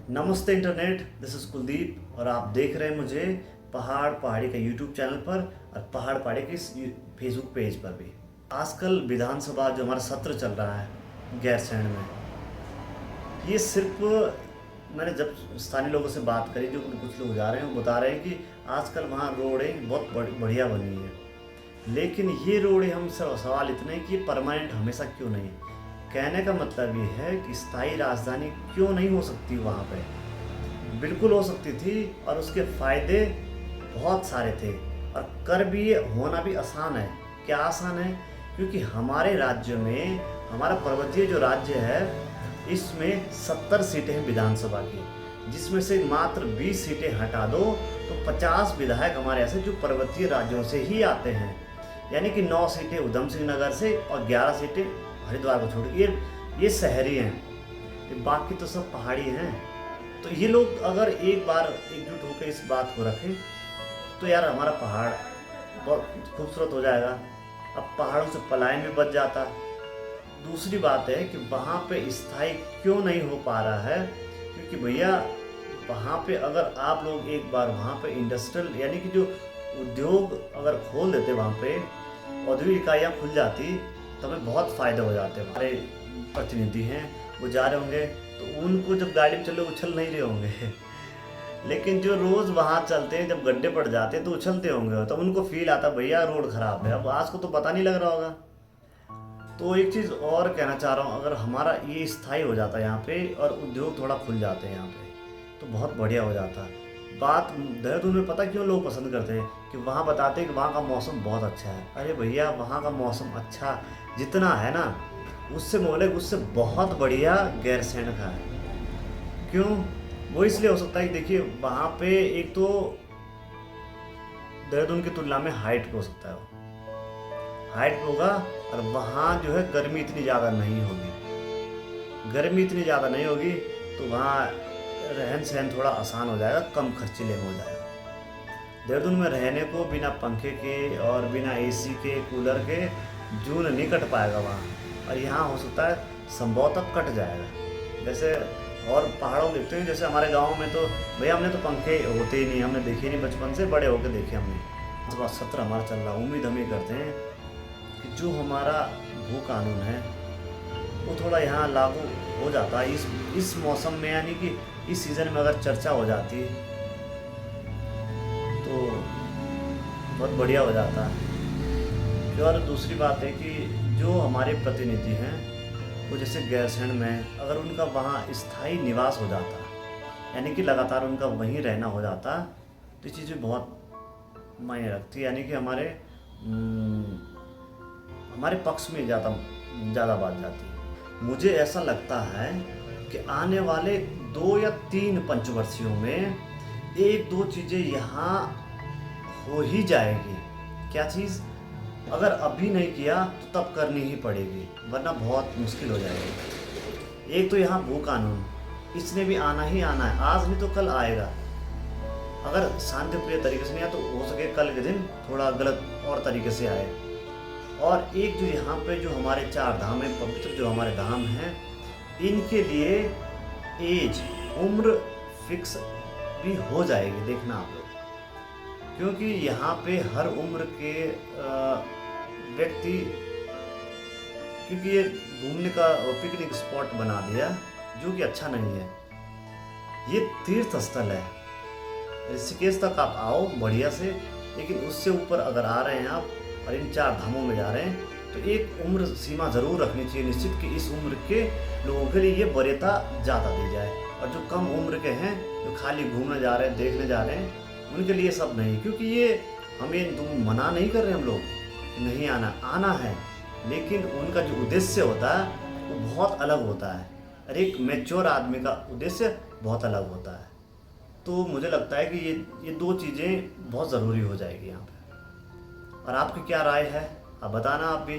नमस्ते internet, this is Kuldeep और आप देख रहे हैं मुझे पहाड़ी का यूट्यूब चैनल पर और पहाड़ी के इस फेसबुक पेज पर भी। आजकल विधानसभा जो हमारा सत्र चल रहा है गैरसैंण में, ये सिर्फ मैंने जब स्थानीय लोगों से बात करी, जो कुछ लोग जा रहे हैं वो बता रहे हैं कि आजकल वहाँ रोडें बहुत बढ़िया बनी हैं। लेकिन ये रोडें, हम सवाल इतने हैं कि परमानेंट हमेशा क्यों नहीं। कहने का मतलब ये है कि स्थायी राजधानी क्यों नहीं हो सकती वहाँ पे। बिल्कुल हो सकती थी और उसके फ़ायदे बहुत सारे थे और कर भी होना भी आसान है। क्या आसान है? क्योंकि हमारे राज्य में, हमारा पर्वतीय जो राज्य है, इसमें 70 सीटें हैं विधानसभा की, जिसमें से मात्र 20 सीटें हटा दो तो 50 विधायक हमारे ऐसे जो पर्वतीय राज्यों से ही आते हैं। यानी कि 9 सीटें उधम सिंह नगर से और 11 सीटें हरिद्वार को छोड़ के ये शहरी हैं, बाकी तो सब पहाड़ी हैं। तो ये लोग अगर एक बार एकजुट होकर इस बात को रखें तो यार हमारा पहाड़ बहुत खूबसूरत हो जाएगा। अब पहाड़ों से पलायन भी बच जाता। दूसरी बात है कि वहाँ पे स्थायी क्यों नहीं हो पा रहा है, क्योंकि भैया वहाँ पे अगर आप लोग एक बार वहाँ पे इंडस्ट्रियल यानी कि जो उद्योग अगर खोल देते, वहाँ पे औद्योगिक इकाइयाँ खुल जाती तो हमें बहुत फ़ायदे हो जाते। हमारे प्रतिनिधि हैं, वो जा रहे होंगे तो उनको जब गाड़ी में चले उछल नहीं रहे होंगे लेकिन जो रोज़ वहाँ चलते हैं, जब गड्ढे पड़ जाते हैं तो उछलते होंगे, तो उनको फील आता भैया रोड ख़राब है। अब आज को तो पता नहीं लग रहा होगा। तो एक चीज़ और कहना चाह रहा हूँ, अगर हमारा ये स्थायी हो जाता है यहाँ पे और उद्योग थोड़ा खुल जाते हैं यहाँ पे, तो बहुत बढ़िया हो जाता। बात देहरादून में पता क्यों लोग पसंद करते हैं कि वहाँ बताते हैं कि वहाँ का मौसम बहुत अच्छा है। अरे भैया, वहाँ का मौसम अच्छा जितना है ना, उससे मोहल्ले उससे बहुत बढ़िया गैरसैंण का है। क्यों? वो इसलिए हो सकता है कि देखिए वहाँ पे एक तो देहरादून की तुलना में हाइट पे हो सकता है, वो हाइट पे होगा और वहाँ जो है गर्मी इतनी ज़्यादा नहीं होगी। गर्मी इतनी ज़्यादा नहीं होगी तो वहाँ रहन सहन थोड़ा आसान हो जाएगा, कम खर्चीले में हो जाएगा। देहरादून में रहने को बिना पंखे के और बिना एसी के, कूलर के जून नहीं कट पाएगा वहाँ, और यहाँ हो सकता है संभवतः कट जाएगा। जैसे और पहाड़ों में देखते हैं, जैसे हमारे गांव में तो भैया हमने तो पंखे होते ही नहीं, हमने देखे नहीं, बचपन से बड़े होकर देखे हमने। इस बार सत्र हमारा चल रहा, उम्मीद हम ये करते हैं कि जो हमारा भू कानून है वो थोड़ा यहाँ लागू हो जाता है इस मौसम में, यानी कि इस सीज़न में अगर चर्चा हो जाती तो बहुत बढ़िया हो जाता है। और दूसरी बात है कि जो हमारे प्रतिनिधि हैं वो जैसे गैरसैंण में अगर उनका वहाँ स्थायी निवास हो जाता, यानी कि लगातार उनका वहीं रहना हो जाता, तो ये चीज़ें बहुत मायने रखती है। यानी कि हमारे पक्ष में ज़्यादा बात जाती है। मुझे ऐसा लगता है कि आने वाले 2 या 3 पंचवर्षीयों में 1-2 चीज़ें यहाँ हो ही जाएगी। क्या चीज़? अगर अभी नहीं किया तो तब करनी ही पड़ेगी, वरना बहुत मुश्किल हो जाएगी। एक तो यहाँ भू कानून, इसने भी आना ही आना है, आज नहीं तो कल आएगा। अगर शांतिप्रिय तरीके से नहीं आया तो हो सके कल के दिन थोड़ा गलत और तरीके से आए। और एक जो यहाँ पे जो हमारे 4 धाम हैं, पवित्र जो हमारे धाम हैं, इनके लिए एज, उम्र फिक्स भी हो जाएगी, देखना आप लोग। क्योंकि यहाँ पे हर उम्र के व्यक्ति, क्योंकि ये घूमने का पिकनिक स्पॉट बना दिया, जो कि अच्छा नहीं है। ये तीर्थ स्थल है, ऋषिकेश तक आप आओ बढ़िया से, लेकिन उससे ऊपर अगर आ रहे हैं आप और इन 4 धामों में जा रहे हैं तो एक उम्र सीमा ज़रूर रखनी चाहिए निश्चित, कि इस उम्र के लोगों के लिए ये वरीयता ज़्यादा दी जाए। और जो कम उम्र के हैं, जो खाली घूमने जा रहे हैं, देखने जा रहे हैं, उनके लिए सब नहीं। क्योंकि ये हमें तुम मना नहीं कर रहे हम लोग कि नहीं आना है, लेकिन उनका जो उद्देश्य होता है वो बहुत अलग होता है, और एक मैच्योर आदमी का उद्देश्य बहुत अलग होता है। तो मुझे लगता है कि ये 2 चीज़ें बहुत ज़रूरी हो जाएगी यहाँ पे। और आपकी क्या राय है, आप बताना आप भी।